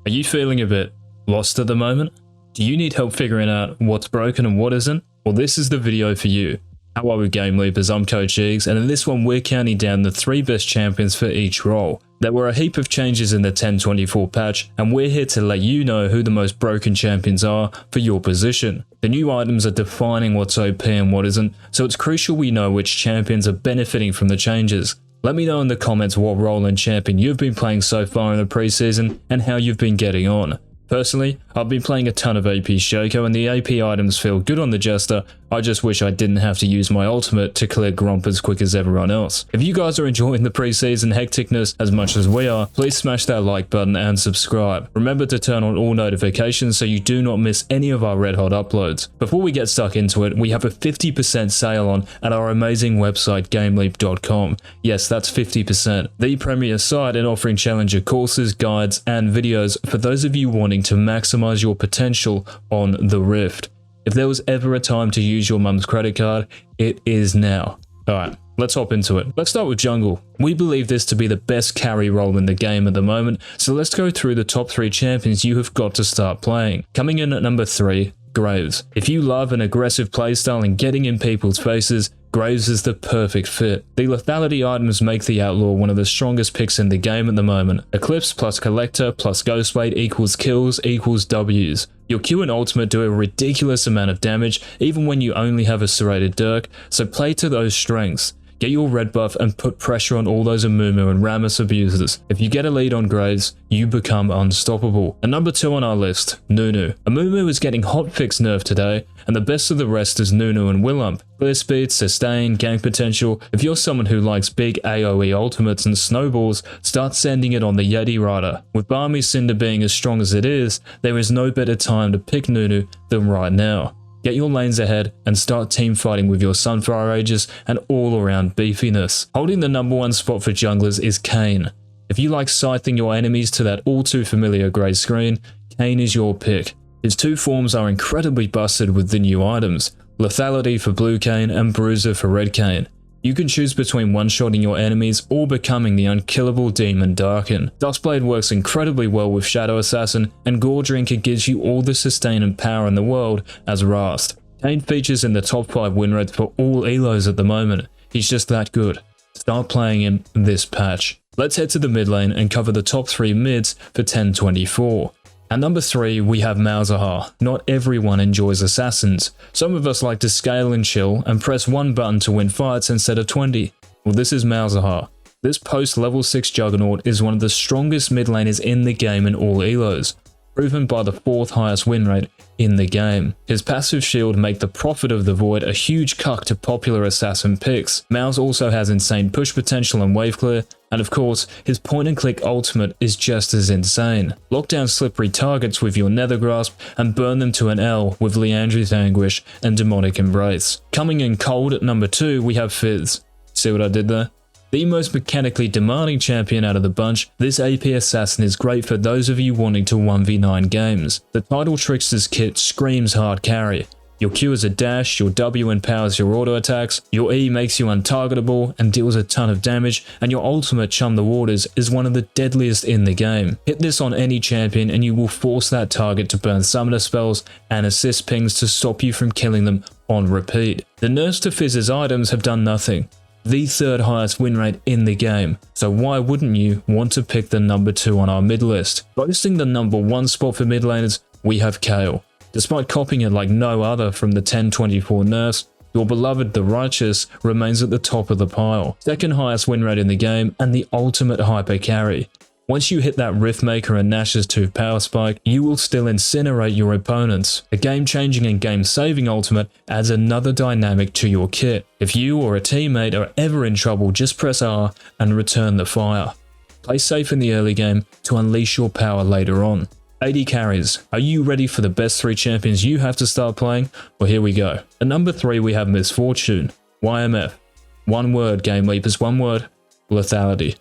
Are you feeling a bit lost at the moment? Do you need help figuring out what's broken and what isn't? Well, this is the video for you. How are we, GameLeapers? I'm Coach Eags, and in this one we're counting down the 3 best champions for each role. There were a heap of changes in the 10.24 patch, and we're here to let you know who the most broken champions are for your position. The new items are defining what's OP and what isn't, so it's crucial we know which champions are benefiting from the changes. Let me know in the comments what role and champion you've been playing so far in the preseason and how you've been getting on. Personally, I've been playing a ton of AP Shoko and the AP items feel good on the Jester. I just wish I didn't have to use my ultimate to clear Gromp as quick as everyone else. If you guys are enjoying the preseason hecticness as much as we are, please smash that like button and subscribe. Remember to turn on all notifications so you do not miss any of our red hot uploads. Before we get stuck into it, we have a 50% sale on at our amazing website GameLeap.com. Yes, that's 50%. The premier site in offering challenger courses, guides, and videos for those of you wanting to maximize your potential on the Rift. If there was ever a time to use your mum's credit card, it is now. Alright, let's hop into it. Let's start with jungle. We believe this to be the best carry role in the game at the moment, so let's go through the top 3 champions you have got to start playing. Coming in at number 3, Graves. If you love an aggressive playstyle and getting in people's faces, Graves is the perfect fit. The lethality items make the Outlaw one of the strongest picks in the game at the moment. Eclipse plus Collector plus Ghostblade equals kills equals Ws. Your Q and ultimate do a ridiculous amount of damage even when you only have a serrated Dirk, so play to those strengths. Get your red buff and put pressure on all those Amumu and Rammus abusers. If you get a lead on Graves, you become unstoppable. And number 2 on our list, NUNU. Amumu is getting hotfix nerfed today, and the best of the rest is NUNU and Willump. Clear speed, sustain, gank potential. If you're someone who likes big AoE ultimates and snowballs, start sending it on the Yeti Rider. With Barmy Cinder being as strong as it is, there is no better time to pick NUNU than right now. Get your lanes ahead and start team fighting with your Sunfire Aegis and all around beefiness. Holding the number 1 spot for junglers is Kayn. If you like scything your enemies to that all too familiar grey screen, Kayn is your pick. His 2 forms are incredibly busted with the new items, lethality for blue Kayn and bruiser for red Kayn. You can choose between one-shotting your enemies or becoming the unkillable demon Darkin. Duskblade works incredibly well with Shadow Assassin, and Gore Drinker gives you all the sustain and power in the world as Rast. Kayn features in the top 5 win rates for all elos at the moment. He's just that good. Start playing him this patch. Let's head to the mid lane and cover the top 3 mids for 10.24. At number 3, we have Malzahar. Not everyone enjoys assassins. Some of us like to scale and chill and press 1 button to win fights instead of 20. Well, this is Malzahar. This post level 6 juggernaut is one of the strongest mid laners in the game in all elos, proven by the 4th highest win rate in the game. His passive shield make the Prophet of the Void a huge cuck to popular assassin picks. Malz also has insane push potential and wave clear, and of course, his point and click ultimate is just as insane. Lock down slippery targets with your Nether Grasp and burn them to an L with Leandri's Anguish and Demonic Embrace. Coming in cold at number 2, we have FIZZ. See what I did there? The most mechanically demanding champion out of the bunch, this AP assassin is great for those of you wanting to 1v9 games. The Tidal Trickster's kit screams hard carry. Your Q is a dash, your W empowers your auto attacks, your E makes you untargetable and deals a ton of damage, and your ultimate Chum the Waters is one of the deadliest in the game. Hit this on any champion and you will force that target to burn summoner spells and assist pings to stop you from killing them on repeat. The nerfs to FIZZ's items have done nothing. The 3rd highest win rate in the game, so why wouldn't you want to pick the number 2 on our mid list? Boasting the number 1 spot for mid laners, we have Kayle. Despite copying it like no other from the 10.24 nerfs, your beloved The Righteous remains at the top of the pile. 2nd highest win rate in the game and the ultimate hyper carry. Once you hit that Riftmaker and Nash's 2 power spike, you will still incinerate your opponents. A game-changing and game-saving ultimate adds another dynamic to your kit. If you or a teammate are ever in trouble, just press R and return the fire. Play safe in the early game to unleash your power later on. AD carries. Are you ready for the best 3 champions you have to start playing? Well, here we go. At number 3, we have Misfortune. YMF. One word, GameLeapers, one word. Lethality.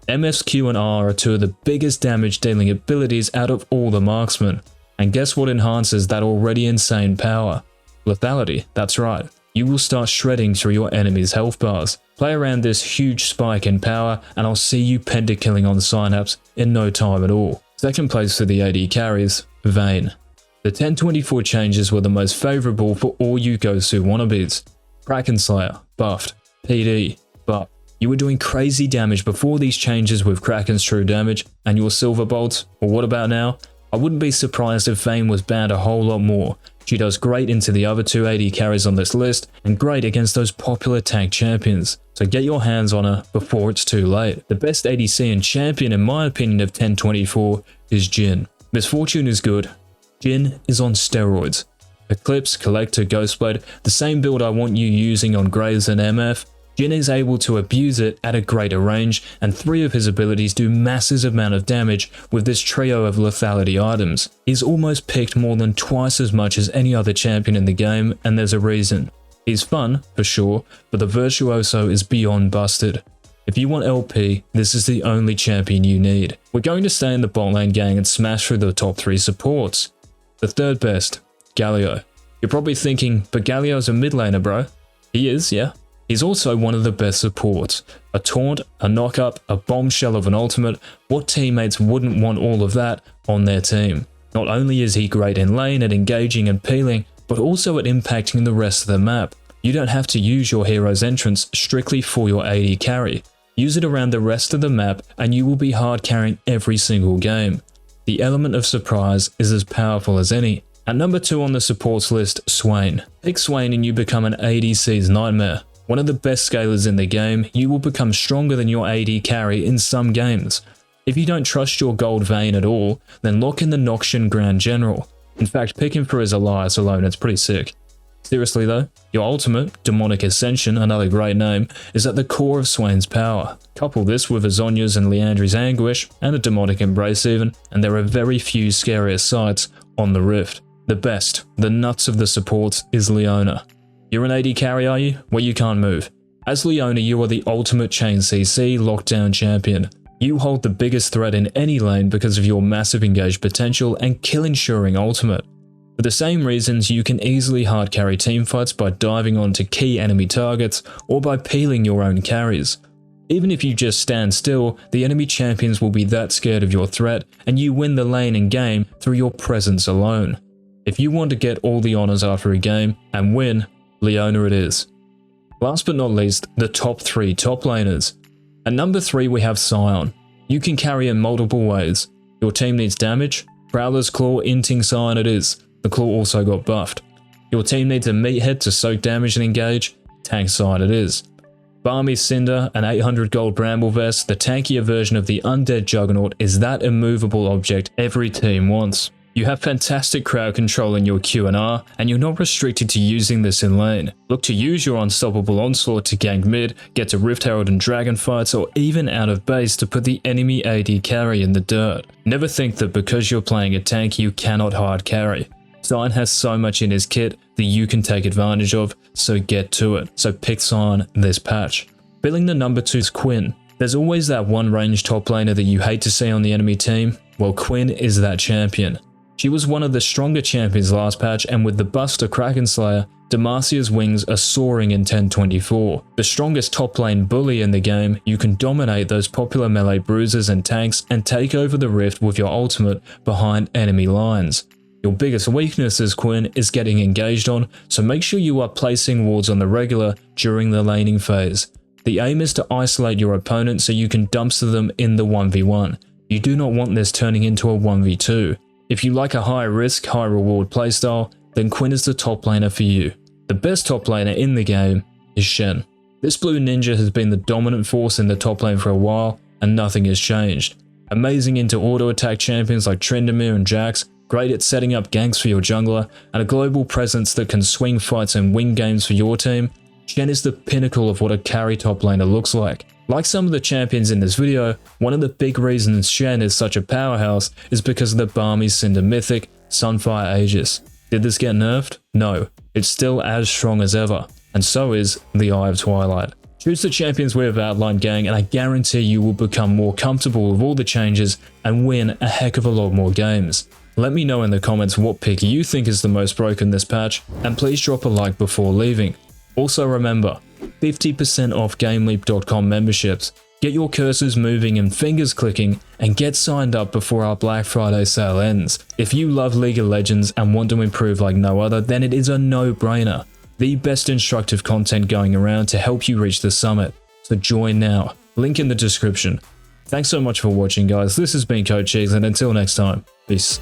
MF's Q and R are 2 of the biggest damage dealing abilities out of all the marksmen. And guess what enhances that already insane power? Lethality, that's right. You will start shredding through your enemy's health bars. Play around this huge spike in power and I'll see you pentakilling on Synapse in no time at all. Second place for the AD carries, VAYNE. The 1024 changes were the most favourable for all you Gosu wannabes. Kraken Slayer, buffed. PD, buffed. You were doing crazy damage before these changes with Kraken's true damage and your silver bolts, or what about now? I wouldn't be surprised if VAYNE was banned a whole lot more. She does great into the other two AD carries on this list and great against those popular tank champions. So get your hands on her before it's too late. The best ADC and champion in my opinion of 1024 is Jhin. Misfortune is good. Jhin is on steroids. Eclipse, Collector, Ghostblade, the same build I want you using on Graves and MF. Jhin is able to abuse it at a greater range, and 3 of his abilities do massive amount of damage with this trio of lethality items. He's almost picked more than twice as much as any other champion in the game, and there's a reason. He's fun, for sure, but the virtuoso is beyond busted. If you want LP, this is the only champion you need. We're going to stay in the bot lane gang and smash through the top 3 supports. The third best, GALIO. You're probably thinking, but Galio's a mid laner, bro. He is, yeah. He's also one of the best supports. A taunt, a knock-up, a bombshell of an ultimate. What teammates wouldn't want all of that on their team? Not only is he great in lane at engaging and peeling, but also at impacting the rest of the map. You don't have to use your hero's entrance strictly for your AD carry. Use it around the rest of the map and you will be hard carrying every single game. The element of surprise is as powerful as any. At number 2 on the supports list, SWAIN. Pick SWAIN and you become an ADC's nightmare. One of the best scalers in the game, you will become stronger than your AD carry in some games. If you don't trust your gold VAYNE at all, then lock in the Noxian Grand General. In fact, pick him for his Elias alone, it's pretty sick. Seriously though, your ultimate, Demonic Ascension, another great name, is at the core of SWAIN's power. Couple this with Azonia's and Liandry's Anguish, and a Demonic Embrace even, and there are very few scarier sights on the Rift. The best, the nuts of the supports, is Leona. You're an AD carry, are you? Well, you can't move. As Leona, you are the ultimate chain CC lockdown champion. You hold the biggest threat in any lane because of your massive engaged potential and kill ensuring ultimate. For the same reasons, you can easily hard carry teamfights by diving onto key enemy targets or by peeling your own carries. Even if you just stand still, the enemy champions will be that scared of your threat and you win the lane and game through your presence alone. If you want to get all the honors after a game and win, Leona it is. Last but not least, the top 3 top laners. At number 3 we have SION. You can carry in multiple ways. Your team needs damage, Prowler's Claw, Inting Scion it is. The Claw also got buffed. Your team needs a meathead to soak damage and engage, Tank Scion it is. Balmy Cinder, an 800 gold Bramble Vest, the tankier version of the Undead Juggernaut is that immovable object every team wants. You have fantastic crowd control in your Q&R, and you're not restricted to using this in lane. Look to use your unstoppable onslaught to gank mid, get to Rift Herald and Dragon fights, or even out of base to put the enemy AD carry in the dirt. Never think that because you're playing a tank you cannot hard carry. SION has so much in his kit that you can take advantage of, so get to it. So pick SION this patch. Filling the number 2's QUINN. There's always that one range top laner that you hate to see on the enemy team. Well, QUINN is that champion. She was one of the stronger champions last patch, and with the Buster Kraken Slayer, Demacia's wings are soaring in 1024. The strongest top lane bully in the game, you can dominate those popular melee bruisers and tanks and take over the Rift with your ultimate behind enemy lines. Your biggest weakness as QUINN is getting engaged on, so make sure you are placing wards on the regular during the laning phase. The aim is to isolate your opponent so you can dumpster them in the 1v1. You do not want this turning into a 1v2. If you like a high risk, high reward playstyle, then QUINN is the top laner for you. The best top laner in the game is SHEN. This blue ninja has been the dominant force in the top lane for a while, and nothing has changed. Amazing into auto attack champions like Tryndamere and Jax, great at setting up ganks for your jungler, and a global presence that can swing fights and win games for your team, SHEN is the pinnacle of what a carry top laner looks like. Like some of the champions in this video, one of the big reasons SHEN is such a powerhouse is because of the Balmy Cinder Mythic, Sunfire Aegis. Did this get nerfed? No, it's still as strong as ever, and so is the Eye of Twilight. Choose the champions we have outlined, gang, and I guarantee you will become more comfortable with all the changes and win a heck of a lot more games. Let me know in the comments what pick you think is the most broken this patch, and please drop a like before leaving. Also remember, 50% off GameLeap.com memberships. Get your cursors moving and fingers clicking, and get signed up before our Black Friday sale ends. If you love League of Legends and want to improve like no other, then it is a no-brainer. The best instructive content going around to help you reach the summit. So join now. Link in the description. Thanks so much for watching, guys. This has been Coach Cheeks, and until next time, peace.